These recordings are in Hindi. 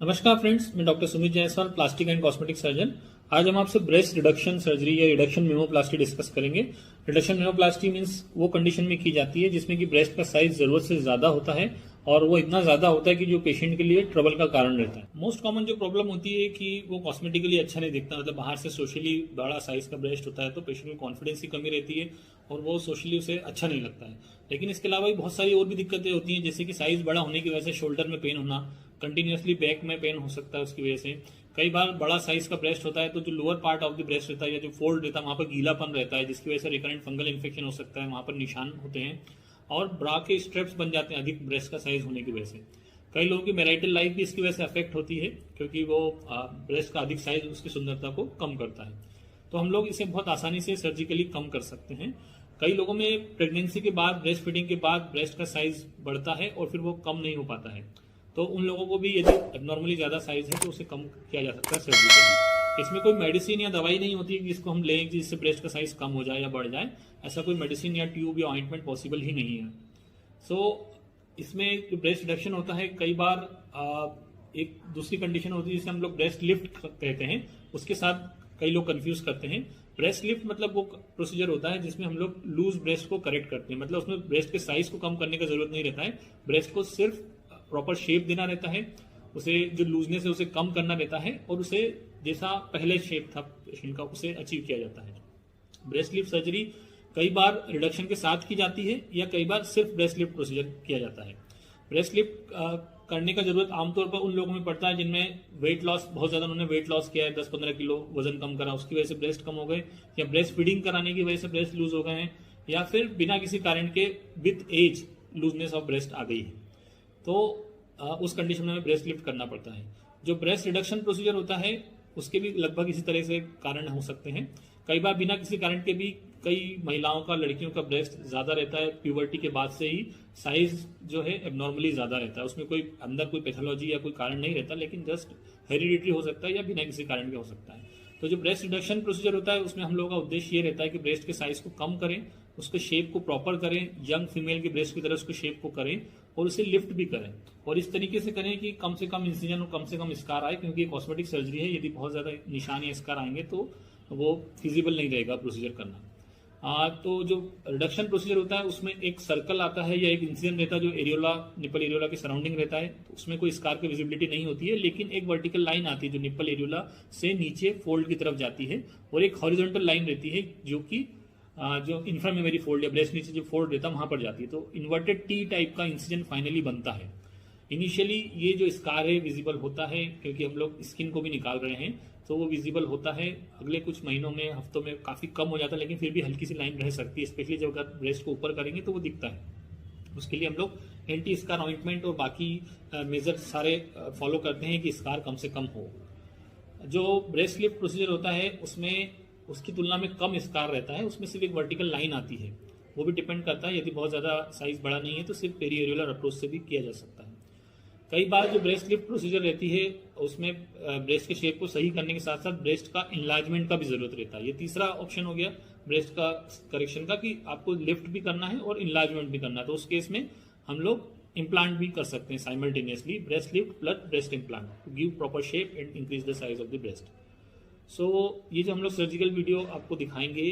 नमस्कार फ्रेंड्स, मैं doctor Sumit Jaiswal, plastic and cosmetic surgeon. आज हम आपसे ब्रेस्ट रिडक्शन सर्जरी या रिडक्शन मेमोप्लास्टी डिस्कस करेंगे। रिडक्शन मेमोप्लास्टी मींस वो कंडीशन में की जाती है जिसमें कि ब्रेस्ट का साइज जरूरत से ज्यादा होता है और वो इतना ज्यादा होता है कि जो पेशेंट के लिए ट्रबल का कारण रहता है। मोस्ट कॉमन जो प्रॉब्लम होती है कि वो कॉस्मेटिकली अच्छा नहीं दिखता, मतलब बाहर से सोशली बड़ा साइज का ब्रेस्ट होता है तो पेशेंट में कॉन्फिडेंस की कमी रहती है और वो सोशली उसे अच्छा नहीं लगता है। लेकिन इसके अलावा भी बहुत सारी और भी दिक्कतें होती हैं, जैसे कि साइज बड़ा होने की वजह से शोल्डर में पेन होना, कंटिन्यूसली बैक में पेन हो सकता है उसकी वजह से। कई बार बड़ा साइज का ब्रेस्ट होता है तो जो lower part of the breast रहता है या जो फोल्ड रहता है वहां पर गीलापन रहता है, जिसकी वजह से रिकरेंट फंगल इन्फेक्शन हो सकता है, वहां पर निशान होते हैं और ब्रा के स्ट्रेप्स बन जाते हैं अधिक ब्रेस्ट का साइज होने की वजह से। कई लोगों की मैरिटल लाइफ भी इसकी वजह से अफेक्ट होती है क्योंकि वो ब्रेस्ट का अधिक साइज उसकी सुंदरता को कम करता है। तो हम लोग इसे बहुत आसानी से सर्जिकली कम कर सकते हैं। कई लोगों में प्रेगनेंसी के बाद, ब्रेस्ट फीडिंग के बाद ब्रेस्ट का साइज बढ़ता है और फिर वो कम नहीं हो पाता है, तो उन लोगों को भी यदि एबनॉर्मली ज्यादा साइज है तो उसे कम किया जा सकता है सर्जिकली। इसमें कोई मेडिसिन या दवाई नहीं होती है जिसको हम लें जिससे ब्रेस्ट का साइज कम हो जाए या बढ़ जाए। ऐसा कोई मेडिसिन या ट्यूब या ऑइंटमेंट पॉसिबल ही नहीं है। इसमें जो ब्रेस्ट रिडक्शन होता है, कई बार एक दूसरी कंडीशन होती है जिसे हम लोग ब्रेस्ट लिफ्ट कहते हैं, उसके साथ कई लोग कंफ्यूज करते हैं। ब्रेस्ट लिफ्ट मतलब वो प्रोसीजर होता है जिसमें हम लोग लूज ब्रेस्ट को करेक्ट करते हैं, मतलब उसमें ब्रेस्ट के साइज को कम करने का जरूरत नहीं रहता है, ब्रेस्ट को सिर्फ प्रॉपर शेप देना रहता है, उसे जो लूजनेस है उसे कम करना रहता है और उसे जैसा पहले शेप था पेशेंट का उसे अचीव किया जाता है। ब्रेस्ट लिफ्ट सर्जरी कई बार रिडक्शन के साथ की जाती है या कई बार सिर्फ ब्रेस्ट लिफ्ट प्रोसीजर किया जाता है। ब्रेस्ट लिफ्ट करने का जरूरत आमतौर पर उन लोगों में पड़ता है जिनमें वेट लॉस, बहुत ज्यादा उन्होंने वेट लॉस किया है, 10-15 किलो वजन कम करा, उसकी वजह से ब्रेस्ट कम हो गए, या ब्रेस्ट फीडिंग कराने की वजह से ब्रेस्ट लूज हो गए हैं, या फिर बिना किसी कारण के with age looseness of breast आ गई है, तो उस कंडीशन में ब्रेस्ट लिफ्ट करना पड़ता है। जो ब्रेस्ट रिडक्शन प्रोसीजर होता है उसके भी लगभग इसी तरह से कारण हो सकते हैं। कई बार बिना किसी कारण के भी कई महिलाओं का, लड़कियों का ब्रेस्ट ज्यादा रहता है, प्यूबर्टी के बाद से ही साइज जो है एबनॉर्मली ज्यादा रहता है, उसमें कोई अंदर कोई पैथोलॉजी या कोई कारण नहीं रहता, लेकिन जस्ट हेरिडिटरी हो सकता है या बिना किसी कारण के हो सकता है। तो जो ब्रेस्ट रिडक्शन प्रोसीजर होता है उसमें हम लोगों का उद्देश्य ये रहता है कि ब्रेस्ट के साइज को कम करें, उसके शेप को प्रॉपर करें, यंग फीमेल के ब्रेस्ट की तरह उसको शेप को करें और उसे लिफ्ट भी करें, और इस तरीके से करें कि कम से कम इंसिजन और कम से कम स्कार आए, क्योंकि कॉस्मेटिक सर्जरी है, यदि बहुत ज्यादा निशान या स्कार आएंगे तो वो फिजिबल नहीं रहेगा प्रोसीजर करना। तो जो रिडक्शन प्रोसीजर होता है उसमें एक सर्कल आता है या एक इंसिजन रहता है जो एरियोला, निपल एरियोला के सराउंडिंग रहता है, तो उसमें कोई स्कार की विजिबिलिटी नहीं होती है, लेकिन एक वर्टिकल लाइन आती है जो निपल एरियोला से नीचे फोल्ड की तरफ जाती है, और एक हॉरिजॉन्टल लाइन रहती है जो कि जो इंफ्रामेमरी फोल्ड या ब्रेस्ट नीचे जो फोल्ड रहता है वहां पर जाती है, तो इन्वर्टेड टी टाइप का इंसिजन फाइनली बनता है। इनिशियली ये जो स्कार है विजिबल होता है क्योंकि हम लोग स्किन को भी निकाल रहे हैं, तो वो विजिबल होता है। अगले कुछ महीनों में, हफ्तों में काफी कम हो जाता है, लेकिन फिर भी हल्की सी लाइन रह सकती है, स्पेशली जब अगर ब्रेस्ट को ऊपर करेंगे तो वो दिखता है। उसके लिए हम लोग एंटी स्कार ऑइंटमेंट और बाकी मेजर सारे फॉलो करते हैं कि स्कार कम से कम हो। जो ब्रेस्ट लिफ्ट प्रोसीजर होता है उसमें उसकी तुलना में कम स्कार रहता है, उसमें सिर्फ एक वर्टिकल लाइन आती है, वो भी डिपेंड करता है, यदि बहुत ज्यादा साइज बड़ा नहीं है तो सिर्फ पेरीएरियोलर अप्रोच से भी किया जा सकता है। कई बार जो ब्रेस्ट लिफ्ट प्रोसीजर रहती है उसमें ब्रेस्ट के शेप को सही करने के साथ साथ ब्रेस्ट का इनलार्जमेंट का भी जरूरत रहता है। ये तीसरा ऑप्शन हो गया ब्रेस्ट का करेक्शन का कि आपको लिफ्ट भी करना है और इनलार्जमेंट भी करना है, तो उस केस में हम लोग इम्प्लांट भी कर सकते हैं simultaneously, breast lift plus breast implant to give proper shape and increase the size of the breast. ये जो हम लोग सर्जिकल वीडियो आपको दिखाएंगे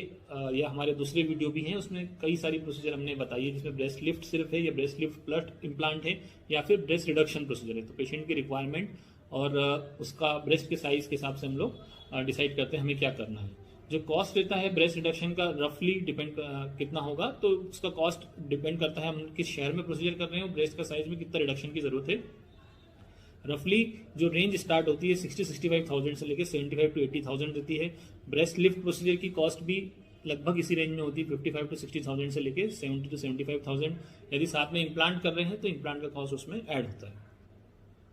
या हमारे दूसरे वीडियो भी हैं, उसमें कई सारी प्रोसीजर हमने बताई है जिसमें ब्रेस्ट लिफ्ट सिर्फ है या ब्रेस्ट लिफ्ट प्लस इम्प्लांट है या फिर ब्रेस्ट रिडक्शन प्रोसीजर है। तो पेशेंट की रिक्वायरमेंट और उसका ब्रेस्ट के साइज के हिसाब से हम लोग डिसाइड करते हैं हमें क्या करना है। जो कॉस्ट रहता है ब्रेस्ट रिडक्शन का रफली डिपेंड कितना होगा, तो उसका कॉस्ट डिपेंड करता है हम किस शहर में प्रोसीजर कर रहे हैं, ब्रेस्ट का साइज में कितना रिडक्शन की जरूरत है। रफली जो रेंज स्टार्ट होती है 60-65,000 से लेकर 75 to 80,000 रहती है। ब्रेस्ट लिफ्ट प्रोसीजर की कॉस्ट भी लगभग इसी रेंज में होती है, 55 to 60,000 से लेकर 70 to 75,000। यदि साथ में इम्प्लांट कर रहे हैं तो इम्प्लांट का कॉस्ट उसमें ऐड होता है।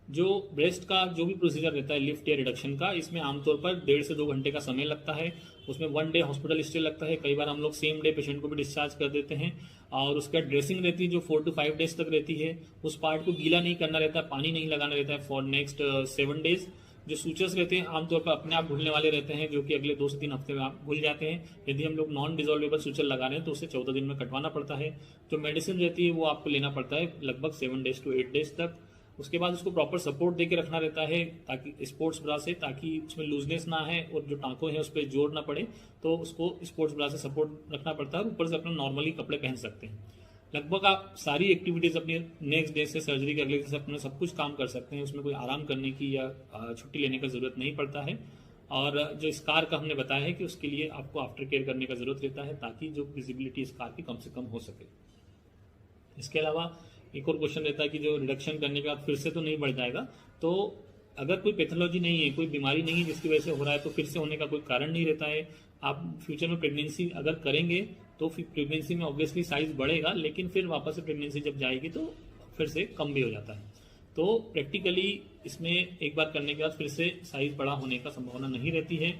जो ब्रेस्ट का जो भी प्रोसीजर रहता है लिफ्ट या रिडक्शन का, इसमें आमतौर पर 1.5 से 2 घंटे का समय लगता है, उसमें 1 डे हॉस्पिटल स्टे लगता है, कई बार हम लोग सेम डे पेशेंट को भी डिस्चार्ज कर देते हैं, और उसका ड्रेसिंग रहती है जो 4 to 5 डेज तक रहती है। उस पार्ट को गीला नहीं करना रहता है, पानी नहीं लगाना रहता है फॉर नेक्स्ट 7 डेज। जो सूचर्स रहते हैं आमतौर पर अपने आप घुलने वाले रहते हैं, जो कि अगले 2 से 3 हफ्ते में आप घुल जाते हैं। यदि हम लोग नॉन डिजोल्वेबल सूचर लगा रहे हैं तो उसे 14 दिन में कटवाना पड़ता है। जो मेडिसिन रहती है वो आपको लेना पड़ता है लगभग 7 days to 8 days तक। उसके बाद उसको प्रॉपर सपोर्ट देके रखना रहता है ताकि स्पोर्ट्स ब्रा से, ताकि उसमें लूजनेस ना है और जो टांकों हैं उस पर जोर ना पड़े, तो उसको स्पोर्ट्स ब्रा से सपोर्ट रखना पड़ता है और ऊपर से अपना नॉर्मली कपड़े पहन सकते हैं। लगभग आप सारी एक्टिविटीज अपनी नेक्स्ट डे से सर्जरी के अगले दिन से अपने सब कुछ काम कर सकते हैं, उसमें कोई आराम करने की या छुट्टी लेने का जरूरत नहीं पड़ता है। और जो स्कार का हमने बताया है कि उसके लिए आपको आफ्टर केयर करने का जरूरत रहता है ताकि जो विजिबिलिटी स्कार की कम से कम हो सके। इसके अलावा एक और क्वेश्चन रहता है कि जो रिडक्शन करने के बाद फिर से तो नहीं बढ़ जाएगा, तो अगर कोई पैथोलॉजी नहीं है, कोई बीमारी नहीं है जिसकी वजह से हो रहा है, तो फिर से होने का कोई कारण नहीं रहता है। आप फ्यूचर में प्रेगनेंसी अगर करेंगे तो फिर प्रेगनेंसी में ऑब्वियसली साइज बढ़ेगा, लेकिन फिर वापस से प्रेगनेंसी जब जाएगी तो फिर से कम भी हो जाता है। तो प्रैक्टिकली इसमें एक बार करने के बाद फिर से साइज बड़ा होने का संभावना नहीं रहती है।